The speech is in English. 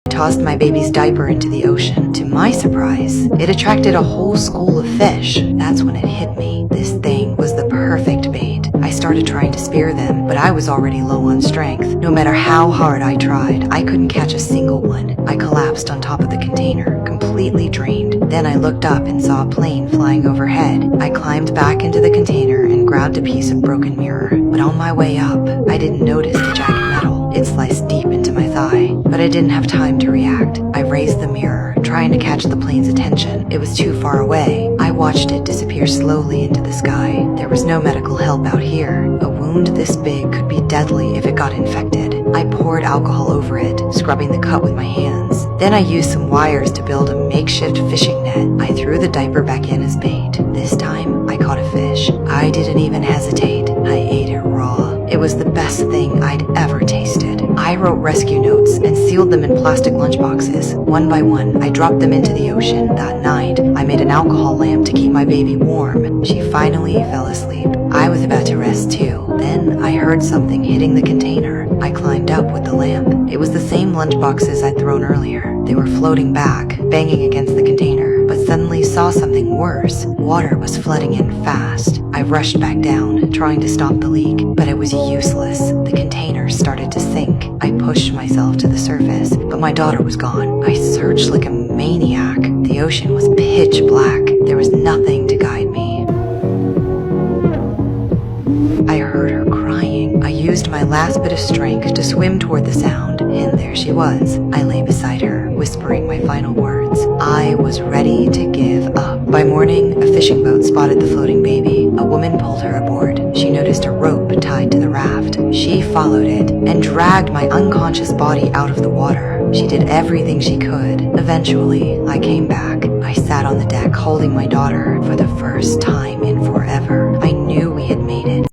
I tossed my baby's diaper into the ocean. To my surprise, it attracted a whole school of fish. That's when it hit me. This thing was the perfect bait. I started trying to spear them, but I was already low on strength. No matter how hard I tried, I couldn't catch a single one. I collapsed on top of the container, completely drained. Then I looked up and saw a plane flying overhead. I climbed back into the container and grabbed a piece of broken mirror. But on my way up, I didn't notice the jagged metal. It sliced deep into my thigh, but I didn't have time to react. I raised the mirror, trying to catch the plane's attention. It was too far away. I watched it disappear slowly into the sky. There was no medical help out here. A wound this big could be deadly if it got infected. I poured alcohol over it, scrubbing the cut with my hands. Then I used some wires to build a makeshift fishing net. I threw the diaper back in as bait. This time, I caught a fish. I didn't even hesitate. I ate it raw. It was the best thing I'd ever tasted. I wrote rescue notes and sealed them in plastic lunchboxes. One by one, I dropped them into the ocean. That night, I made an alcohol lamp to keep my baby warm. She finally fell asleep. I was about to rest too. Then I heard something hitting the container. I climbed up with the lamp. It was the same lunchboxes I'd thrown earlier. They were floating back, banging against the container, but suddenly saw something worse. Water was flooding in fast. I rushed back down, trying to stop the leak, but it was useless. The container started to sink. I pushed myself to the surface, but my daughter was gone. I searched like a maniac. The ocean was pitch black. There was nothing to guide me. I heard her crying. I used my last bit of strength to swim toward the sound, and there she was. I lay beside her, whispering my final words. I was ready to give up. By morning, a fishing boat spotted the floating baby. A woman pulled her aboard. She noticed a rope tied to the raft. She followed it and dragged my unconscious body out of the water. She did everything she could. Eventually, I came back. I sat on the deck holding my daughter for the first time in forever. I knew we had made it.